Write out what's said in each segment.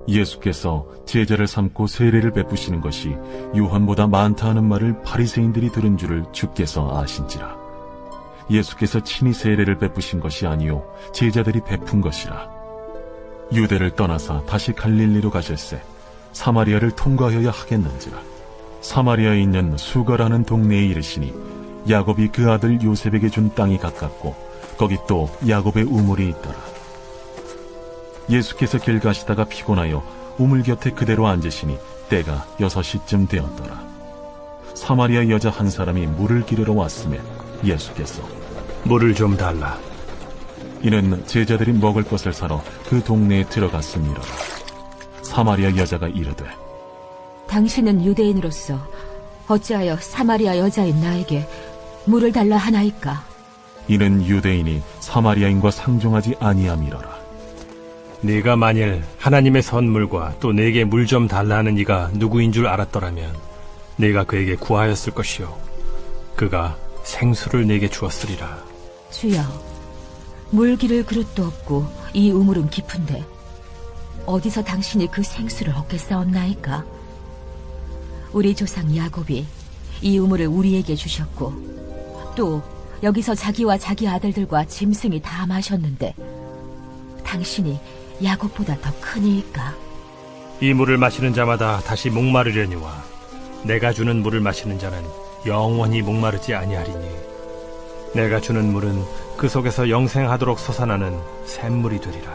예수께서 제자를 삼고 세례를 베푸시는 것이 요한보다 많다 하는 말을 바리새인들이 들은 줄을 주께서 아신지라. 예수께서 친히 세례를 베푸신 것이 아니요 제자들이 베푼 것이라. 유대를 떠나사 다시 갈릴리로 가실새 사마리아를 통과하여야 하겠는지라. 사마리아에 있는 수가라는 동네에 이르시니 야곱이 그 아들 요셉에게 준 땅이 가깝고 거기 또 야곱의 우물이 있더라. 예수께서 길 가시다가 피곤하여 우물 곁에 그대로 앉으시니 때가 6시쯤 되었더라. 사마리아 여자 한 사람이 물을 기르러 왔으며 예수께서 물을 좀 달라. 이는 제자들이 먹을 것을 사러 그 동네에 들어갔음이로라. 사마리아 여자가 이르되 당신은 유대인으로서 어찌하여 사마리아 여자인 나에게 물을 달라 하나이까? 이는 유대인이 사마리아인과 상종하지 아니함이로라. 네가 만일 하나님의 선물과 또 내게 물 좀 달라 하는 이가 누구인 줄 알았더라면 네가 그에게 구하였을 것이요 그가 생수를 내게 주었으리라. 주여, 물 기를 그릇도 없고 이 우물은 깊은데 어디서 당신이 그 생수를 얻겠사옵나이까? 우리 조상 야곱이 이 우물을 우리에게 주셨고 또 여기서 자기와 자기 아들들과 짐승이 다 마셨는데 당신이 야곱보다 더 크니이까? 이 물을 마시는 자마다 다시 목마르려니와 내가 주는 물을 마시는 자는 영원히 목마르지 아니하리니 내가 주는 물은 그 속에서 영생하도록 솟아나는 샘물이 되리라.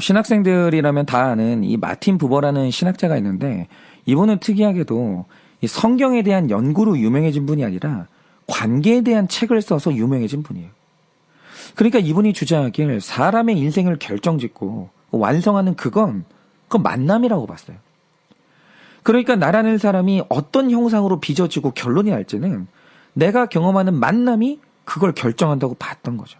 신학생들이라면 다 아는 이 마틴 부버라는 신학자가 있는데 이분은 특이하게도 이 성경에 대한 연구로 유명해진 분이 아니라 관계에 대한 책을 써서 유명해진 분이에요. 그러니까 이분이 주장하길 사람의 인생을 결정짓고 완성하는 그건 만남이라고 봤어요. 그러니까 나라는 사람이 어떤 형상으로 빚어지고 결론이 날지는 내가 경험하는 만남이 그걸 결정한다고 봤던 거죠.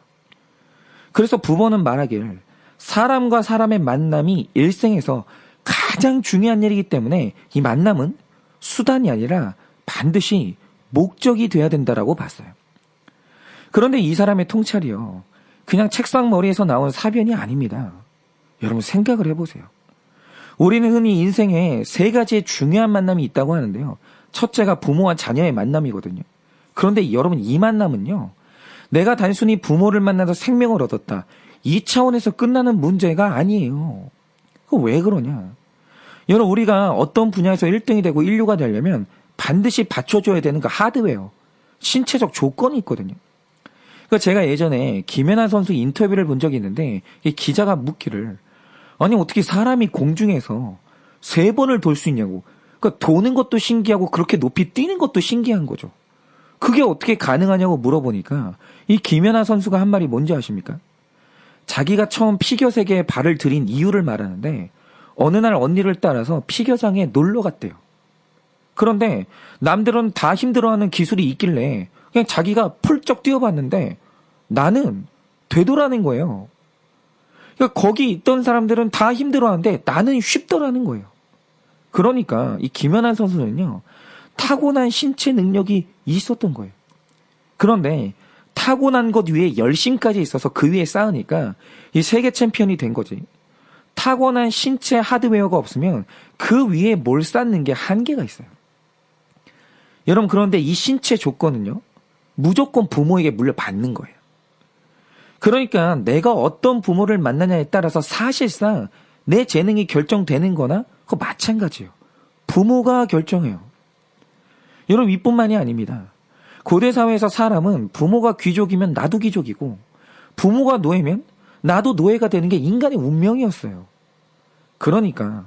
그래서 부버는 말하길 사람과 사람의 만남이 일생에서 가장 중요한 일이기 때문에 이 만남은 수단이 아니라 반드시 목적이 돼야 된다라고 봤어요. 그런데 이 사람의 통찰이요, 그냥 책상 머리에서 나온 사변이 아닙니다. 여러분 생각을 해보세요. 우리는 흔히 인생에 3가지의 중요한 만남이 있다고 하는데요. 첫째가 부모와 자녀의 만남이거든요. 그런데 여러분 이 만남은요, 내가 단순히 부모를 만나서 생명을 얻었다, 이 차원에서 끝나는 문제가 아니에요. 왜 그러냐? 여러분 우리가 어떤 분야에서 1등이 되고 인류가 되려면 반드시 받쳐줘야 되는 그 하드웨어, 신체적 조건이 있거든요. 그러니까 제가 예전에 김연아 선수 인터뷰를 본 적이 있는데 이 기자가 묻기를 아니 어떻게 사람이 공중에서 3번을 돌 수 있냐고. 그러니까 도는 것도 신기하고 그렇게 높이 뛰는 것도 신기한 거죠. 그게 어떻게 가능하냐고 물어보니까 이 김연아 선수가 한 말이 뭔지 아십니까? 자기가 처음 피겨 세계에 발을 들인 이유를 말하는데 어느 날 언니를 따라서 피겨장에 놀러 갔대요. 그런데 남들은 다 힘들어하는 기술이 있길래 그냥 자기가 펄쩍 뛰어봤는데 나는 되더라는 거예요. 그러니까 거기 있던 사람들은 다 힘들어하는데 나는 쉽더라는 거예요. 그러니까 이 김연아 선수는요, 타고난 신체 능력이 있었던 거예요. 그런데 타고난 것 위에 열심까지 있어서 그 위에 쌓으니까 이 세계 챔피언이 된 거지. 타고난 신체 하드웨어가 없으면 그 위에 뭘 쌓는 게 한계가 있어요. 여러분 그런데 이 신체 조건은요, 무조건 부모에게 물려받는 거예요. 그러니까 내가 어떤 부모를 만나냐에 따라서 사실상 내 재능이 결정되는 거나 그거 마찬가지예요. 부모가 결정해요. 여러분 이뿐만이 아닙니다. 고대 사회에서 사람은 부모가 귀족이면 나도 귀족이고 부모가 노예면 나도 노예가 되는 게 인간의 운명이었어요. 그러니까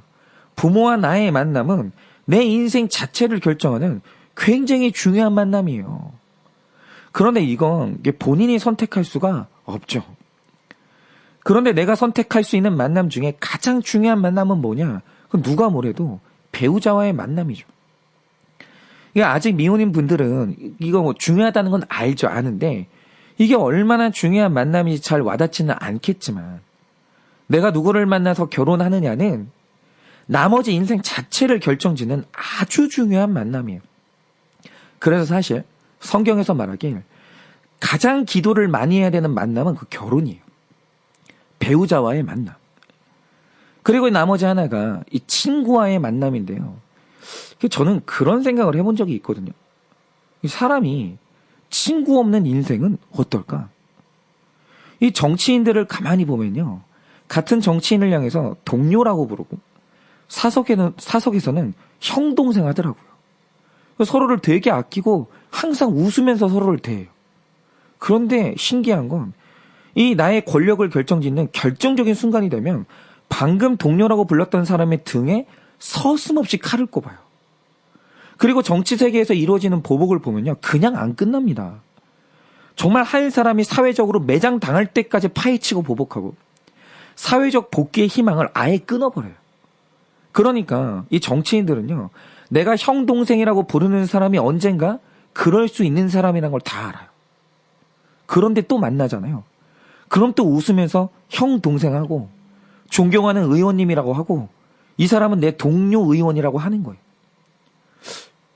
부모와 나의 만남은 내 인생 자체를 결정하는 굉장히 중요한 만남이에요. 그런데 이건 본인이 선택할 수가 없죠. 그런데 내가 선택할 수 있는 만남 중에 가장 중요한 만남은 뭐냐? 그건 누가 뭐래도 배우자와의 만남이죠. 아직 미혼인 분들은 이거 중요하다는 건 알죠. 아는데 이게 얼마나 중요한 만남인지 잘 와닿지는 않겠지만 내가 누구를 만나서 결혼하느냐는 나머지 인생 자체를 결정짓는 아주 중요한 만남이에요. 그래서 사실 성경에서 말하길 가장 기도를 많이 해야 되는 만남은 그 결혼이에요. 배우자와의 만남. 그리고 나머지 하나가 이 친구와의 만남인데요. 저는 그런 생각을 해본 적이 있거든요. 이 사람이 친구 없는 인생은 어떨까? 이 정치인들을 가만히 보면요. 같은 정치인을 향해서 동료라고 부르고 사석에서는 형 동생 하더라고요. 서로를 되게 아끼고 항상 웃으면서 서로를 대해요. 그런데 신기한 건 이 나의 권력을 결정짓는 결정적인 순간이 되면 방금 동료라고 불렀던 사람의 등에 서슴없이 칼을 꼽아요. 그리고 정치 세계에서 이루어지는 보복을 보면요. 그냥 안 끝납니다. 정말 한 사람이 사회적으로 매장당할 때까지 파헤치고 보복하고 사회적 복귀의 희망을 아예 끊어버려요. 그러니까 이 정치인들은요. 내가 형 동생이라고 부르는 사람이 언젠가 그럴 수 있는 사람이라는 걸 다 알아요. 그런데 또 만나잖아요. 그럼 또 웃으면서 형 동생하고 존경하는 의원님이라고 하고 이 사람은 내 동료 의원이라고 하는 거예요.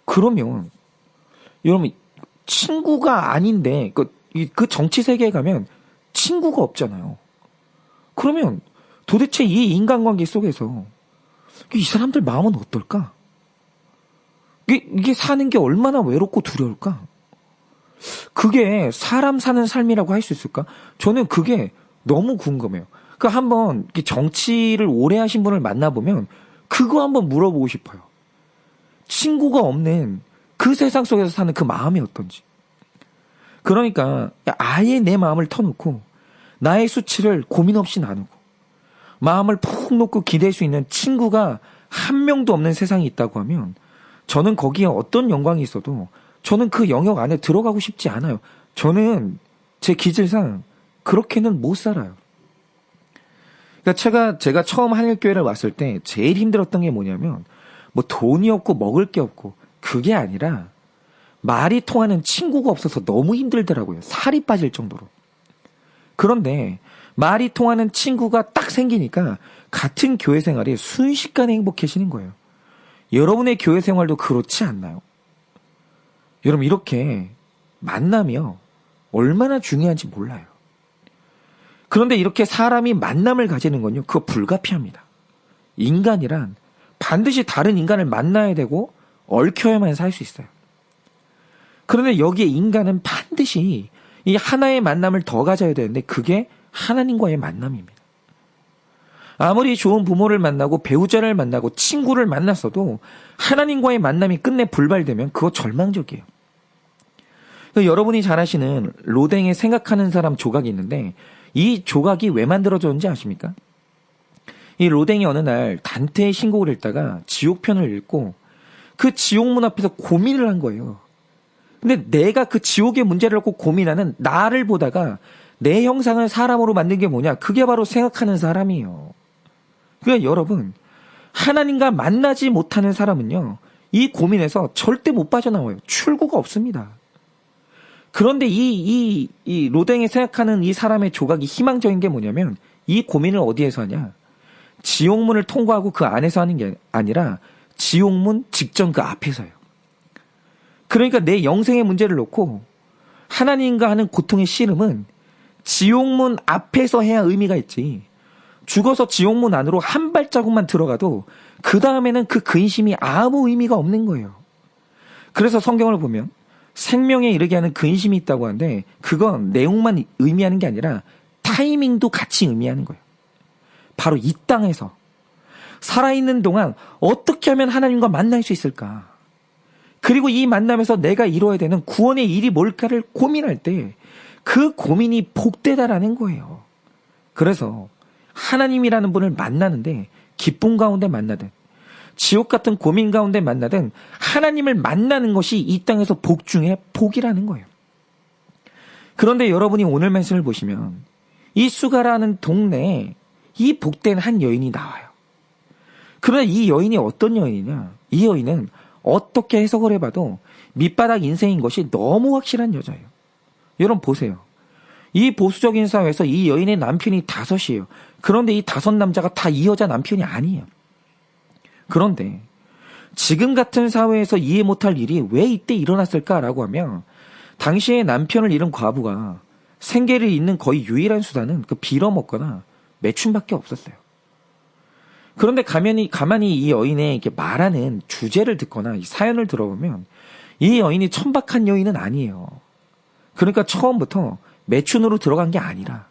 그러면 여러분 친구가 아닌데 그 정치 세계에 가면 친구가 없잖아요. 그러면 도대체 이 인간관계 속에서 이 사람들 마음은 어떨까? 이게 사는 게 얼마나 외롭고 두려울까? 그게 사람 사는 삶이라고 할 수 있을까? 저는 그게 너무 궁금해요. 한번 정치를 오래 하신 분을 만나보면 그거 한번 물어보고 싶어요. 친구가 없는 그 세상 속에서 사는 그 마음이 어떤지. 그러니까 아예 내 마음을 터놓고 나의 수치를 고민 없이 나누고 마음을 푹 놓고 기댈 수 있는 친구가 한 명도 없는 세상이 있다고 하면 저는 거기에 어떤 영광이 있어도 저는 그 영역 안에 들어가고 싶지 않아요. 저는 제 기질상 그렇게는 못 살아요. 그러니까 제가 처음 한일교회를 왔을 때 제일 힘들었던 게 뭐냐면 뭐 돈이 없고 먹을 게 없고 그게 아니라 말이 통하는 친구가 없어서 너무 힘들더라고요. 살이 빠질 정도로. 그런데 말이 통하는 친구가 딱 생기니까 같은 교회 생활이 순식간에 행복해지는 거예요. 여러분의 교회 생활도 그렇지 않나요? 여러분 이렇게 만남이요. 얼마나 중요한지 몰라요. 그런데 이렇게 사람이 만남을 가지는 건요. 그거 불가피합니다. 인간이란 반드시 다른 인간을 만나야 되고 얽혀야만 살 수 있어요. 그런데 여기에 인간은 반드시 이 하나의 만남을 더 가져야 되는데 그게 하나님과의 만남입니다. 아무리 좋은 부모를 만나고 배우자를 만나고 친구를 만났어도 하나님과의 만남이 끝내 불발되면 그거 절망적이에요. 여러분이 잘 아시는 로댕의 생각하는 사람 조각이 있는데 이 조각이 왜 만들어졌는지 아십니까? 이 로댕이 어느 날 단테의 신곡을 읽다가 지옥편을 읽고 그 지옥문 앞에서 고민을 한 거예요. 근데 내가 그 지옥의 문제를 갖고 고민하는 나를 보다가 내 형상을 사람으로 만든 게 뭐냐? 그게 바로 생각하는 사람이에요. 그러니까 여러분 하나님과 만나지 못하는 사람은요. 이 고민에서 절대 못 빠져나와요. 출구가 없습니다. 그런데 이 로댕이 생각하는 이 사람의 조각이 희망적인 게 뭐냐면 이 고민을 어디에서 하냐? 지옥문을 통과하고 그 안에서 하는 게 아니라 지옥문 직전 그 앞에서요. 그러니까 내 영생의 문제를 놓고 하나님과 하는 고통의 씨름은 지옥문 앞에서 해야 의미가 있지. 죽어서 지옥문 안으로 한 발자국만 들어가도 그 다음에는 그 근심이 아무 의미가 없는 거예요. 그래서 성경을 보면 생명에 이르게 하는 근심이 있다고 하는데 그건 내용만 의미하는 게 아니라 타이밍도 같이 의미하는 거예요. 바로 이 땅에서 살아있는 동안 어떻게 하면 하나님과 만날 수 있을까? 그리고 이 만남에서 내가 이루어야 되는 구원의 일이 뭘까를 고민할 때 그 고민이 복되다라는 거예요. 그래서 하나님이라는 분을 만나는데 기쁨 가운데 만나든 지옥 같은 고민 가운데 만나든 하나님을 만나는 것이 이 땅에서 복 중에 복이라는 거예요. 그런데 여러분이 오늘 말씀을 보시면 이 수가라는 동네에 이 복된 한 여인이 나와요. 그러나 이 여인이 어떤 여인이냐? 이 여인은 어떻게 해석을 해봐도 밑바닥 인생인 것이 너무 확실한 여자예요. 여러분 보세요. 이 보수적인 사회에서 이 여인의 남편이 5이에요. 그런데 이 5 남자가 다 이 여자 남편이 아니에요. 그런데 지금 같은 사회에서 이해 못할 일이 왜 이때 일어났을까라고 하면 당시에 남편을 잃은 과부가 생계를 잇는 거의 유일한 수단은 그 빌어먹거나 매춘밖에 없었어요. 그런데 가만히 이 여인의 이렇게 말하는 주제를 듣거나 이 사연을 들어보면 이 여인이 천박한 여인은 아니에요. 그러니까 처음부터 매춘으로 들어간 게 아니라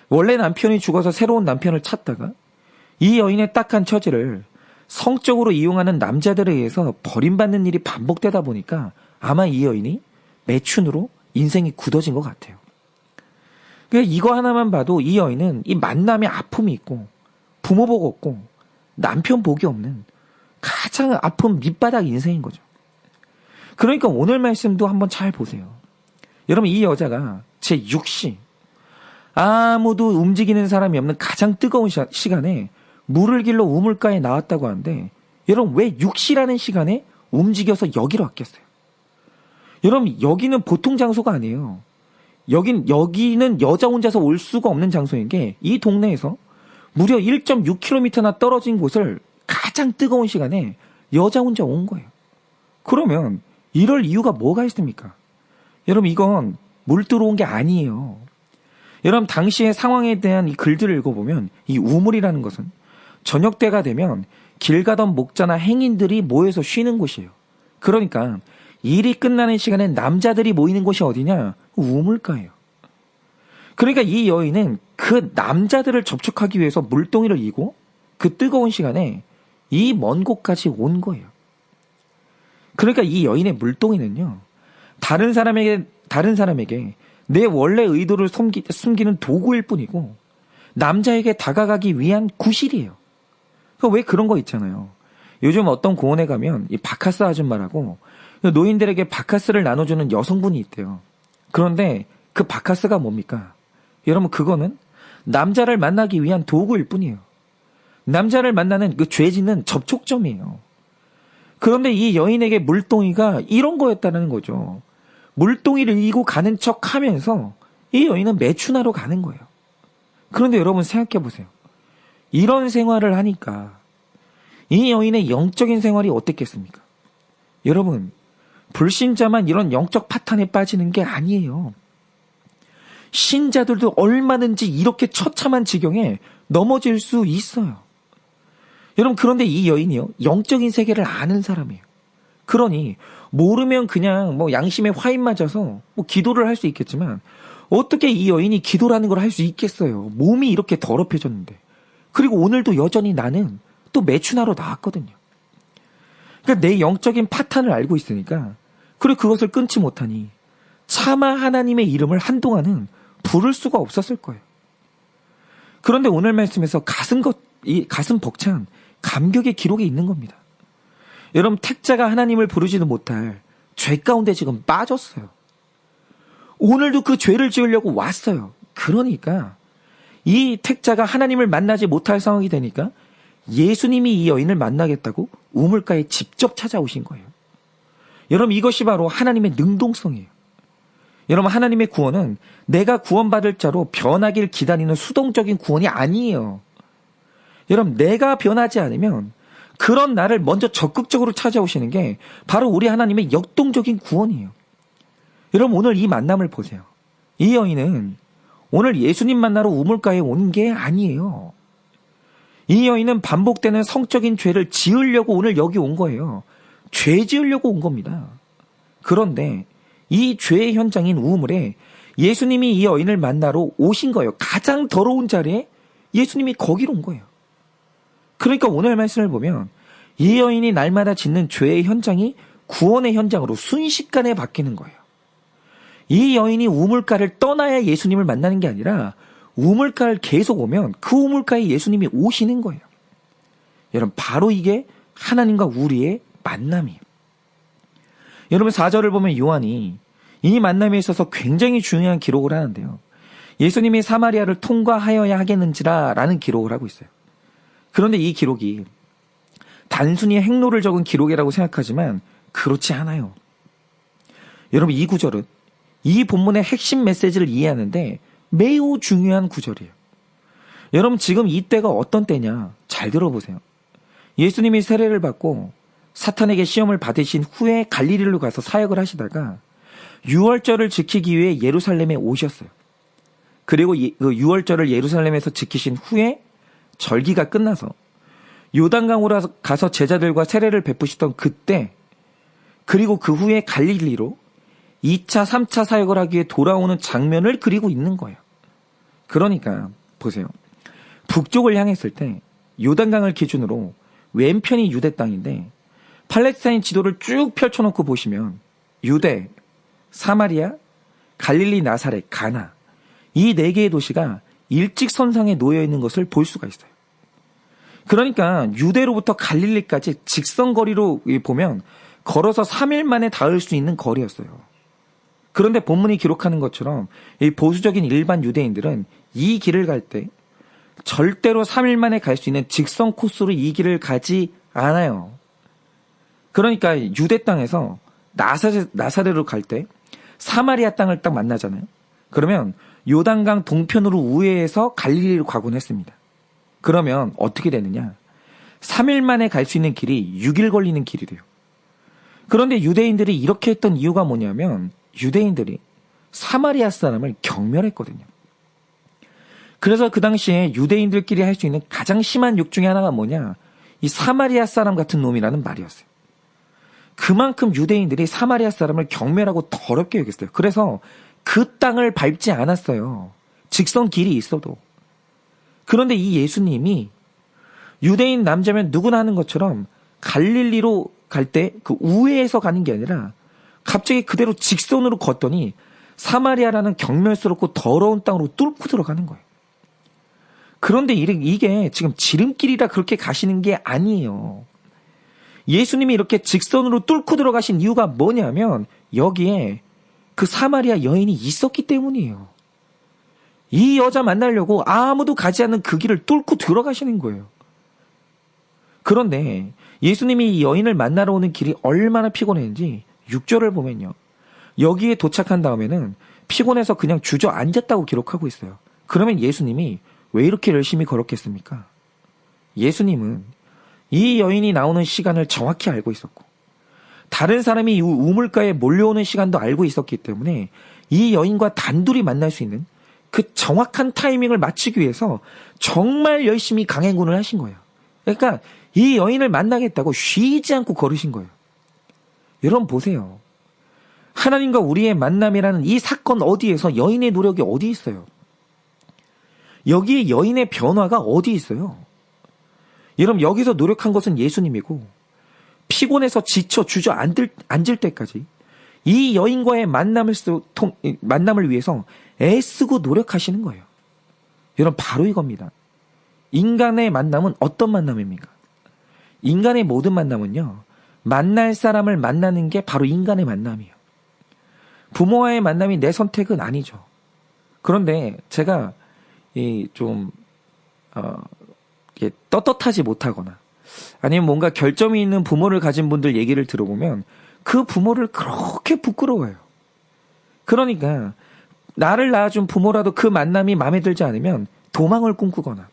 원래 남편이 죽어서 새로운 남편을 찾다가 이 여인의 딱한 처지를 성적으로 이용하는 남자들에 의해서 버림받는 일이 반복되다 보니까 아마 이 여인이 매춘으로 인생이 굳어진 것 같아요. 그러니까 이거 하나만 봐도 이 여인은 이 만남에 아픔이 있고 부모 복 없고 남편 복이 없는 가장 아픈 밑바닥 인생인 거죠. 그러니까 오늘 말씀도 한번 잘 보세요. 여러분 이 여자가 제6시 아무도 움직이는 사람이 없는 가장 뜨거운 시간에 물을 길러 우물가에 나왔다고 하는데 여러분 왜 6시라는 시간에 움직여서 여기로 왔겠어요? 여러분 여기는 보통 장소가 아니에요. 여기는 여자 혼자서 올 수가 없는 장소인 게 이 동네에서 무려 1.6km나 떨어진 곳을 가장 뜨거운 시간에 여자 혼자 온 거예요. 그러면 이럴 이유가 뭐가 있습니까? 여러분 이건 물 들어온 게 아니에요. 여러분 당시의 상황에 대한 이 글들을 읽어보면 이 우물이라는 것은 저녁 때가 되면 길 가던 목자나 행인들이 모여서 쉬는 곳이에요. 그러니까 일이 끝나는 시간에 남자들이 모이는 곳이 어디냐? 우물가예요. 그러니까 이 여인은 그 남자들을 접촉하기 위해서 물동이를 이고 그 뜨거운 시간에 이 먼 곳까지 온 거예요. 그러니까 이 여인의 물동이는요. 다른 사람에게 내 원래 의도를 숨기는 도구일 뿐이고 남자에게 다가가기 위한 구실이에요. 그러니까 왜 그런 거 있잖아요. 요즘 어떤 공원에 가면 이 바카스 아줌마라고 노인들에게 바카스를 나눠주는 여성분이 있대요. 그런데 그 바카스가 뭡니까? 여러분 그거는 남자를 만나기 위한 도구일 뿐이에요. 남자를 만나는 그 죄짓는 접촉점이에요. 그런데 이 여인에게 물동이가 이런 거였다는 거죠. 물동이를 이고 가는 척 하면서 이 여인은 매춘하러 가는 거예요. 그런데 여러분 생각해 보세요. 이런 생활을 하니까 이 여인의 영적인 생활이 어땠겠습니까? 여러분 불신자만 이런 영적 파탄에 빠지는 게 아니에요. 신자들도 얼마든지 이렇게 처참한 지경에 넘어질 수 있어요. 여러분 그런데 이 여인이요 영적인 세계를 아는 사람이에요. 그러니 모르면 그냥 뭐 양심에 화인 맞아서 뭐 기도를 할 수 있겠지만 어떻게 이 여인이 기도라는 걸 할 수 있겠어요. 몸이 이렇게 더럽혀졌는데. 그리고 오늘도 여전히 나는 또 매춘하러 나왔거든요. 그러니까 내 영적인 파탄을 알고 있으니까 그리고 그것을 끊지 못하니 차마 하나님의 이름을 한동안은 부를 수가 없었을 거예요. 그런데 오늘 말씀에서 가슴 벅찬 감격의 기록이 있는 겁니다. 여러분 택자가 하나님을 부르지도 못할 죄 가운데 지금 빠졌어요. 오늘도 그 죄를 지으려고 왔어요. 그러니까 이 택자가 하나님을 만나지 못할 상황이 되니까 예수님이 이 여인을 만나겠다고 우물가에 직접 찾아오신 거예요. 여러분 이것이 바로 하나님의 능동성이에요. 여러분 하나님의 구원은 내가 구원받을 자로 변하길 기다리는 수동적인 구원이 아니에요. 여러분 내가 변하지 않으면 그런 나를 먼저 적극적으로 찾아오시는 게 바로 우리 하나님의 역동적인 구원이에요. 여러분 오늘 이 만남을 보세요. 이 여인은 오늘 예수님 만나러 우물가에 온 게 아니에요. 이 여인은 반복되는 성적인 죄를 지으려고 오늘 여기 온 거예요. 죄 지으려고 온 겁니다. 그런데 이 죄의 현장인 우물에 예수님이 이 여인을 만나러 오신 거예요. 가장 더러운 자리에 예수님이 거기로 온 거예요. 그러니까 오늘 말씀을 보면 이 여인이 날마다 짓는 죄의 현장이 구원의 현장으로 순식간에 바뀌는 거예요. 이 여인이 우물가를 떠나야 예수님을 만나는 게 아니라 우물가를 계속 오면 그 우물가에 예수님이 오시는 거예요. 여러분 바로 이게 하나님과 우리의 만남이에요. 여러분 4절을 보면 요한이 이 만남에 있어서 굉장히 중요한 기록을 하는데요. 예수님이 사마리아를 통과하여야 하겠는지라 라는 기록을 하고 있어요. 그런데 이 기록이 단순히 행로를 적은 기록이라고 생각하지만 그렇지 않아요. 여러분 이 구절은 이 본문의 핵심 메시지를 이해하는데 매우 중요한 구절이에요. 여러분 지금 이때가 어떤 때냐? 잘 들어보세요. 예수님이 세례를 받고 사탄에게 시험을 받으신 후에 갈릴리로 가서 사역을 하시다가 유월절을 지키기 위해 예루살렘에 오셨어요. 그리고 그 유월절을 예루살렘에서 지키신 후에 절기가 끝나서 요단강으로 가서 제자들과 세례를 베푸시던 그때, 그리고 그 후에 갈릴리로 2차, 3차 사역을 하기 위해 돌아오는 장면을 그리고 있는 거예요. 그러니까 보세요. 북쪽을 향했을 때 요단강을 기준으로 왼편이 유대 땅인데 팔레스타인 지도를 쭉 펼쳐놓고 보시면 유대, 사마리아, 갈릴리, 나사렛, 가나 이 4개의 도시가 일직선상에 놓여 있는 것을 볼 수가 있어요. 그러니까 유대로부터 갈릴리까지 직선거리로 보면 걸어서 3일 만에 닿을 수 있는 거리였어요. 그런데 본문이 기록하는 것처럼 이 보수적인 일반 유대인들은 이 길을 갈 때 절대로 3일 만에 갈 수 있는 직선 코스로 이 길을 가지 않아요. 그러니까 유대 땅에서 나사렛으로 갈 때 사마리아 땅을 딱 만나잖아요. 그러면 요단강 동편으로 우회해서 갈릴리로 가곤 했습니다. 그러면 어떻게 되느냐? 3일 만에 갈 수 있는 길이 6일 걸리는 길이 돼요. 그런데 유대인들이 이렇게 했던 이유가 뭐냐면 유대인들이 사마리아 사람을 경멸했거든요. 그래서 그 당시에 유대인들끼리 할 수 있는 가장 심한 욕 중에 하나가 뭐냐? 이 사마리아 사람 같은 놈이라는 말이었어요. 그만큼 유대인들이 사마리아 사람을 경멸하고 더럽게 여겼어요. 그래서 그 땅을 밟지 않았어요. 직선 길이 있어도. 그런데 이 예수님이 유대인 남자면 누구나 하는 것처럼 갈릴리로 갈 때 그 우회해서 가는 게 아니라 갑자기 그대로 직선으로 걷더니 사마리아라는 경멸스럽고 더러운 땅으로 뚫고 들어가는 거예요. 그런데 이게 지금 지름길이라 그렇게 가시는 게 아니에요. 예수님이 이렇게 직선으로 뚫고 들어가신 이유가 뭐냐면 여기에 그 사마리아 여인이 있었기 때문이에요. 이 여자 만나려고 아무도 가지 않는 그 길을 뚫고 들어가시는 거예요. 그런데 예수님이 이 여인을 만나러 오는 길이 얼마나 피곤했는지 6절을 보면요. 여기에 도착한 다음에는 피곤해서 그냥 주저앉았다고 기록하고 있어요. 그러면 예수님이 왜 이렇게 열심히 걸었겠습니까? 예수님은 이 여인이 나오는 시간을 정확히 알고 있었고 다른 사람이 이 우물가에 몰려오는 시간도 알고 있었기 때문에 이 여인과 단둘이 만날 수 있는 그 정확한 타이밍을 맞추기 위해서 정말 열심히 강행군을 하신 거예요. 그러니까 이 여인을 만나겠다고 쉬지 않고 걸으신 거예요. 여러분 보세요. 하나님과 우리의 만남이라는 이 사건 어디에서 여인의 노력이 어디 있어요? 여기에 여인의 변화가 어디 있어요? 여러분 여기서 노력한 것은 예수님이고 피곤해서 지쳐 주저앉을 때까지 이 여인과의 만남을 위해서 애쓰고 노력하시는 거예요. 여러분 바로 이겁니다. 인간의 만남은 어떤 만남입니까? 인간의 모든 만남은요. 만날 사람을 만나는 게 바로 인간의 만남이에요. 부모와의 만남이 내 선택은 아니죠. 그런데 제가 좀 떳떳하지 못하거나 아니면 뭔가 결점이 있는 부모를 가진 분들 얘기를 들어보면 그 부모를 그렇게 부끄러워해요. 그러니까 나를 낳아준 부모라도 그 만남이 마음에 들지 않으면 도망을 꿈꾸거나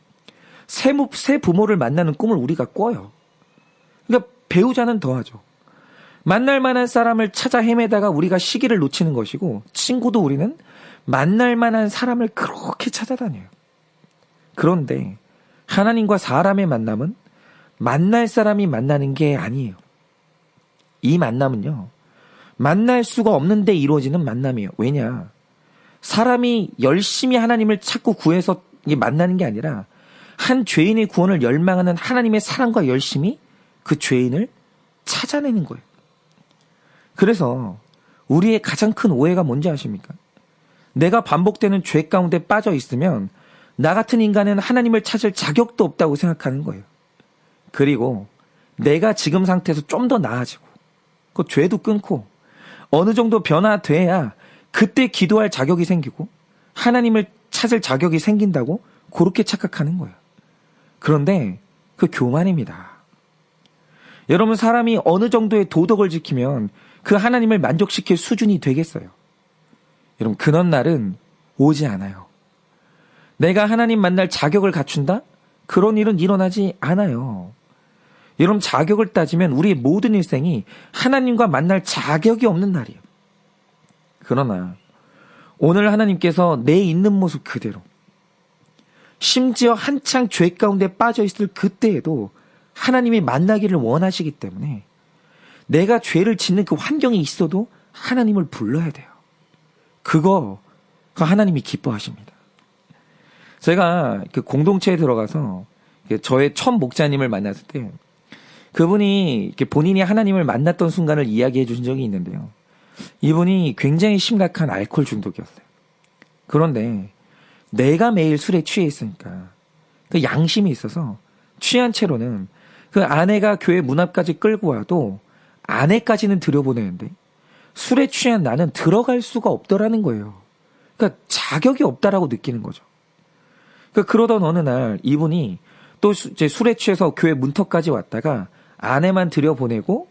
새 부모를 만나는 꿈을 우리가 꿔요. 그러니까 배우자는 더하죠. 만날 만한 사람을 찾아 헤매다가 우리가 시기를 놓치는 것이고 친구도 우리는 만날 만한 사람을 그렇게 찾아다녀요. 그런데 하나님과 사람의 만남은 만날 사람이 만나는 게 아니에요. 이 만남은요. 만날 수가 없는데 이루어지는 만남이에요. 왜냐? 사람이 열심히 하나님을 찾고 구해서 만나는 게 아니라 한 죄인의 구원을 열망하는 하나님의 사랑과 열심히 그 죄인을 찾아내는 거예요. 그래서 우리의 가장 큰 오해가 뭔지 아십니까? 내가 반복되는 죄 가운데 빠져 있으면 나 같은 인간은 하나님을 찾을 자격도 없다고 생각하는 거예요. 그리고 내가 지금 상태에서 좀 더 나아지고 그 죄도 끊고 어느 정도 변화돼야 그때 기도할 자격이 생기고 하나님을 찾을 자격이 생긴다고 그렇게 착각하는 거예요. 그런데 그 교만입니다. 여러분 사람이 어느 정도의 도덕을 지키면 그 하나님을 만족시킬 수준이 되겠어요? 여러분 그런 날은 오지 않아요. 내가 하나님 만날 자격을 갖춘다? 그런 일은 일어나지 않아요. 여러분 자격을 따지면 우리의 모든 일생이 하나님과 만날 자격이 없는 날이에요. 그러나 오늘 하나님께서 내 있는 모습 그대로 심지어 한창 죄 가운데 빠져 있을 그때에도 하나님이 만나기를 원하시기 때문에 내가 죄를 짓는 그 환경이 있어도 하나님을 불러야 돼요. 그거 하나님이 기뻐하십니다. 제가 그 공동체에 들어가서 저의 첫 목자님을 만났을 때 그분이 본인이 하나님을 만났던 순간을 이야기해 주신 적이 있는데요. 이분이 굉장히 심각한 알코올 중독이었어요. 그런데 내가 매일 술에 취해 있으니까 그 양심이 있어서 취한 채로는 그 아내가 교회 문 앞까지 끌고 와도 아내까지는 들여보내는데 술에 취한 나는 들어갈 수가 없더라는 거예요. 그러니까 자격이 없다라고 느끼는 거죠. 그러던 어느 날 이분이 또 이제 술에 취해서 교회 문턱까지 왔다가 아내만 들여보내고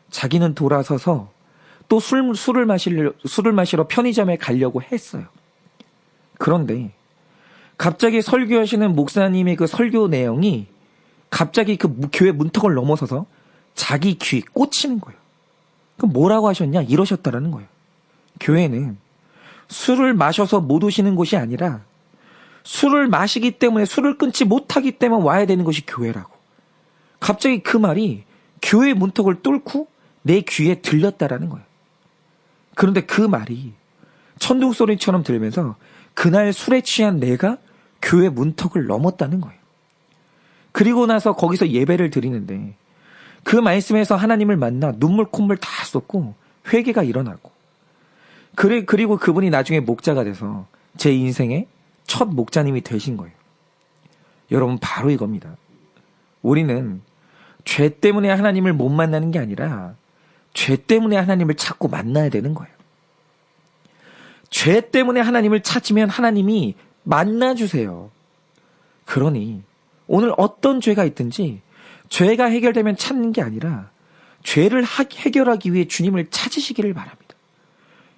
자기는 돌아서서 또 술을 마시러 편의점에 가려고 했어요. 그런데 갑자기 설교하시는 목사님의 그 설교 내용이 갑자기 그 교회 문턱을 넘어서서 자기 귀에 꽂히는 거예요. 그럼 뭐라고 하셨냐? 이러셨다라는 거예요. 교회는 술을 마셔서 못 오시는 곳이 아니라 술을 마시기 때문에 술을 끊지 못하기 때문에 와야 되는 것이 교회라고. 갑자기 그 말이 교회 문턱을 뚫고 내 귀에 들렸다라는 거예요. 그런데 그 말이 천둥 소리처럼 들으면서 그날 술에 취한 내가 교회 문턱을 넘었다는 거예요. 그리고 나서 거기서 예배를 드리는데 그 말씀에서 하나님을 만나 눈물 콧물 다 쏟고 회개가 일어나고 그리고 그분이 나중에 목자가 돼서 제 인생의 첫 목자님이 되신 거예요. 여러분 바로 이겁니다. 우리는 죄 때문에 하나님을 못 만나는 게 아니라 죄 때문에 하나님을 찾고 만나야 되는 거예요. 죄 때문에 하나님을 찾으면 하나님이 만나주세요. 그러니 오늘 어떤 죄가 있든지 죄가 해결되면 찾는 게 아니라 죄를 해결하기 위해 주님을 찾으시기를 바랍니다.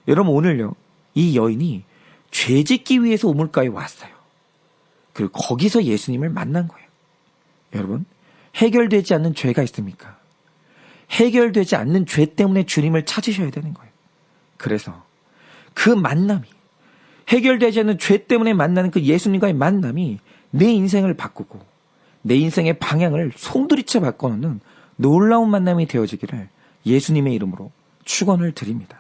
여러분 오늘요 이 여인이 죄 짓기 위해서 우물가에 왔어요. 그리고 거기서 예수님을 만난 거예요. 여러분 해결되지 않는 죄가 있습니까? 해결되지 않는 죄 때문에 주님을 찾으셔야 되는 거예요. 그래서 그 만남이 해결되지 않는 죄 때문에 만나는 그 예수님과의 만남이 내 인생을 바꾸고 내 인생의 방향을 송두리째 바꿔놓는 놀라운 만남이 되어지기를 예수님의 이름으로 축원을 드립니다.